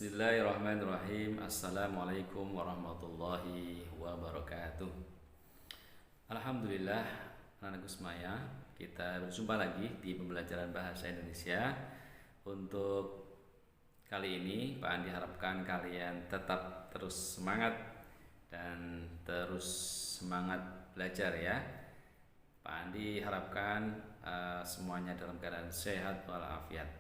Bismillahirrahmanirrahim. Assalamualaikum warahmatullahi wabarakatuh. Alhamdulillah, anak-anakku semaya, kita berjumpa lagi di pembelajaran bahasa Indonesia. Untuk kali ini, Pak Andi harapkan kalian tetap terus semangat dan terus semangat belajar ya. Pak Andi harapkan semuanya dalam keadaan sehat walafiat.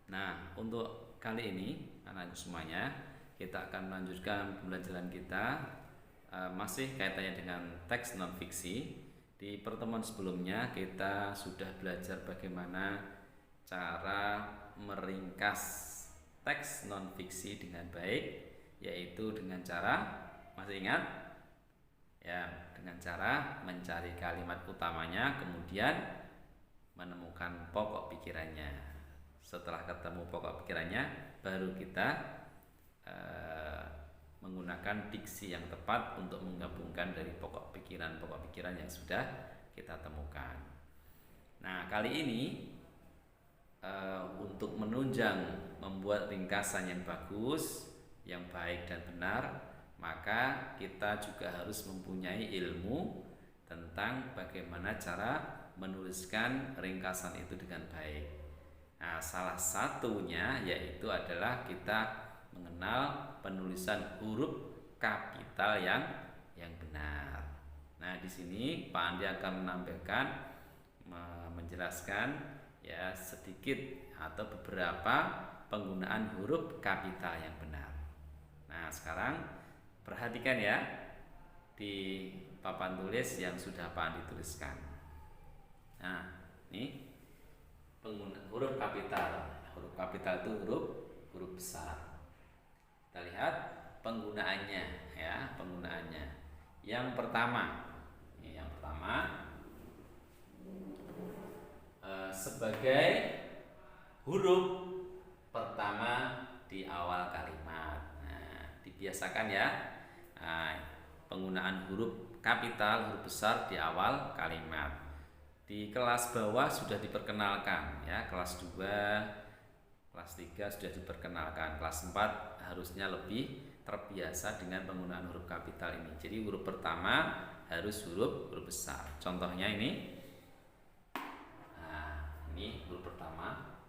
Nah, untuk kali ini anak-anak semuanya, kita akan melanjutkan pembelajaran kita masih kaitannya dengan teks non fiksi. Di pertemuan sebelumnya kita sudah belajar bagaimana cara meringkas teks non fiksi dengan baik, yaitu dengan cara, masih ingat? Ya, dengan cara mencari kalimat utamanya, kemudian menemukan pokok pikirannya. Setelah ketemu pokok pikirannya, baru kita menggunakan diksi yang tepat untuk menggabungkan dari pokok pikiran yang sudah kita temukan. Nah, kali ini untuk menunjang membuat ringkasan yang bagus, yang baik dan benar, maka kita juga harus mempunyai ilmu tentang bagaimana cara menuliskan ringkasan itu dengan baik. Nah, salah satunya yaitu adalah kita mengenal penulisan huruf kapital yang benar. Nah, di sini Pak Andi akan menjelaskan ya sedikit atau beberapa penggunaan huruf kapital yang benar. Nah, sekarang perhatikan ya di papan tulis yang sudah Pak Andi tuliskan. Nah, ini penggunaan huruf kapital. Huruf kapital itu huruf besar. Kita lihat penggunaannya ya, penggunaannya. Yang pertama, sebagai huruf pertama di awal kalimat. Nah, dibiasakan ya. Nah, penggunaan huruf kapital, huruf besar di awal kalimat. Di kelas bawah sudah diperkenalkan ya, kelas 2, kelas 3 sudah diperkenalkan. Kelas 4 harusnya lebih terbiasa dengan penggunaan huruf kapital ini. Jadi huruf pertama harus huruf besar. Contohnya ini. Nah, ini huruf pertama.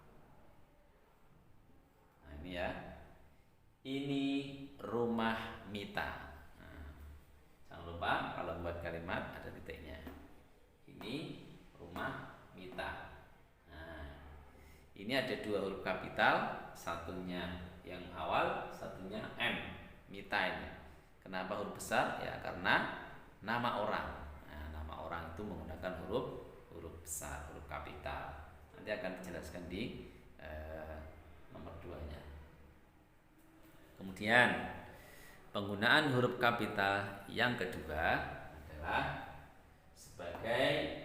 Nah, ini ya. Ini rumah Mita. Nah, jangan lupa kalau buat kalimat ada titiknya. Ini rumah Mita. Nah, ini ada dua huruf kapital, satunya yang awal, satunya M, Mita ini. Kenapa huruf besar? Ya karena nama orang. Nah, nama orang itu menggunakan huruf besar, huruf kapital. Nanti akan dijelaskan di nomor 2-nya. Kemudian penggunaan huruf kapital yang kedua adalah sebagai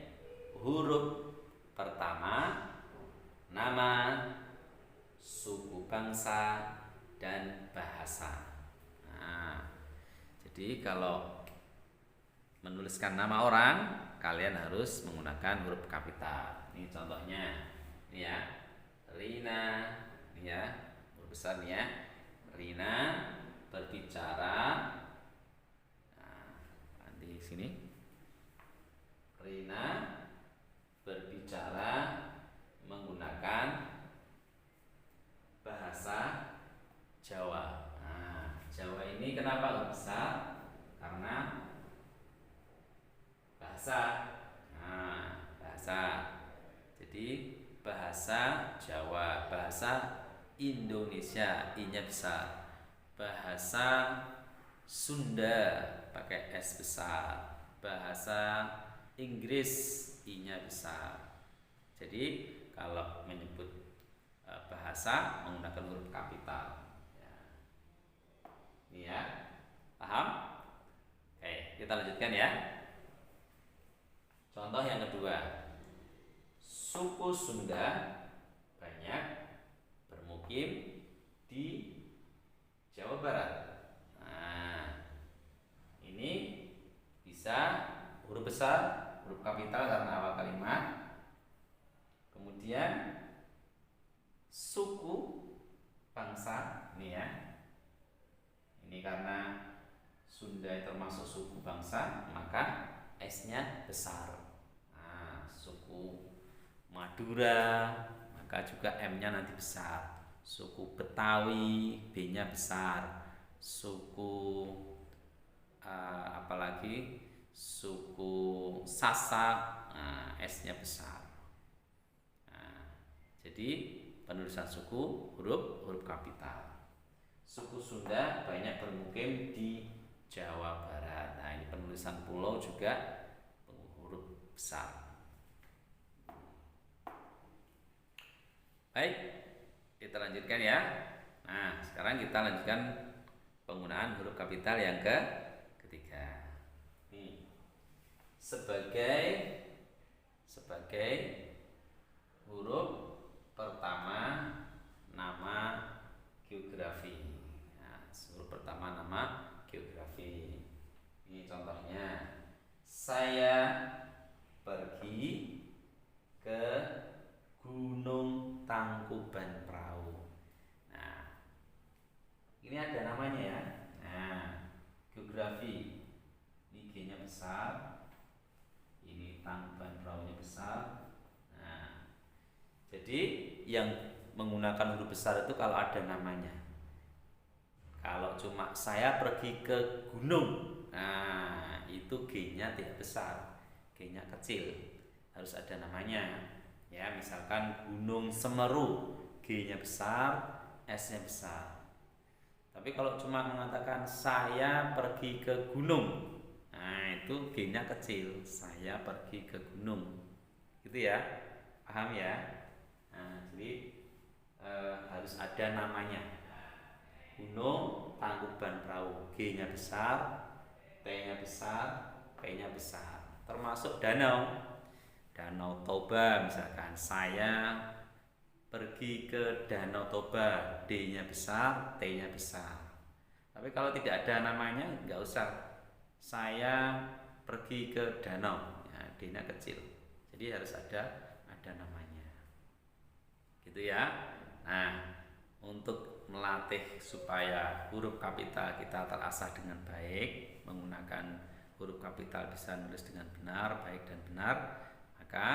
huruf pertama nama, suku bangsa, dan bahasa. Nah, jadi kalau menuliskan nama orang, kalian harus menggunakan huruf kapital. Ini contohnya, ini ya, Rina, ini ya, huruf besar nih ya. Rina berbicara. Nah, di sini. Rina berbicara menggunakan bahasa Jawa. Nah, Jawa ini kenapa huruf besar? Karena bahasa. Nah, bahasa. Jadi bahasa Jawa, bahasa Indonesia, I-nya besar. Bahasa Sunda pakai S besar. Bahasa Inggris, I-nya besar. Jadi kalau menyebut bahasa menggunakan huruf kapital ya. Ini ya, paham? Oke, kita lanjutkan ya. Contoh yang kedua, suku Sunda banyak bermukim di Jawa Barat. Nah, ini bisa huruf besar, huruf kapital karena awal kalimat. Kemudian suku bangsa ini ya. Ini karena Sunda termasuk suku bangsa, maka S-nya besar. Nah, suku Madura, maka juga M-nya nanti besar. Suku Betawi, B-nya besar. Suku apalagi suku Sasak, nah, S-nya besar. Nah, jadi penulisan suku huruf kapital. Suku Sunda banyak bermukim di Jawa Barat. Nah, ini penulisan pulau juga huruf besar. Baik, kita lanjutkan ya. Nah, sekarang kita lanjutkan penggunaan huruf kapital yang ketiga. Nih, sebagai huruf pertama nama geografi. Nah, huruf pertama nama geografi. Ini contohnya, saya pergi ke Gunung Tangkuban Perahu. Nah, ini ada namanya ya. Nah, geografi. Ini G-nya besar. Ini Tangkuban Perahunya besar. Nah, jadi yang menggunakan huruf besar itu kalau ada namanya. Kalau cuma saya pergi ke gunung, nah itu G-nya tidak besar, G-nya kecil, harus ada namanya. Ya, misalkan Gunung Semeru, G-nya besar, S-nya besar. Tapi kalau cuma mengatakan saya pergi ke gunung, nah itu G-nya kecil, saya pergi ke gunung, gitu ya, paham ya? Nah, jadi harus ada namanya. Gunung Tangkuban Perahu, G-nya besar, T-nya besar, P-nya besar. Termasuk danau Toba, misalkan saya pergi ke Danau Toba, D-nya besar, T-nya besar. Tapi kalau tidak ada namanya, nggak usah. Saya pergi ke danau, ya, D-nya kecil. Jadi harus ada namanya. Gitu ya. Nah, untuk melatih supaya huruf kapital kita terasah dengan baik, menggunakan huruf kapital bisa nulis dengan benar, baik dan benar, maka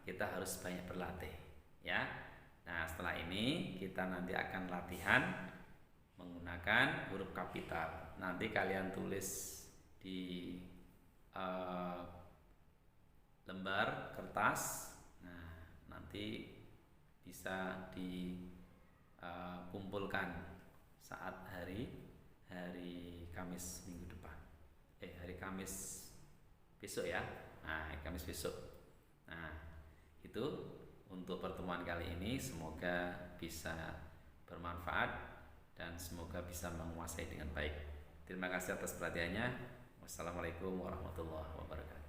kita harus banyak berlatih ya. Nah, setelah ini kita nanti akan latihan menggunakan huruf kapital. Nanti kalian tulis di lembar kertas. Nah, nanti bisa dikumpulkan saat hari Kamis minggu depan. Hari Kamis besok ya. Nah, hari Kamis besok. Nah, itu untuk pertemuan kali ini, semoga bisa bermanfaat dan semoga bisa menguasai dengan baik. Terima kasih atas perhatiannya. Wassalamualaikum warahmatullahi wabarakatuh.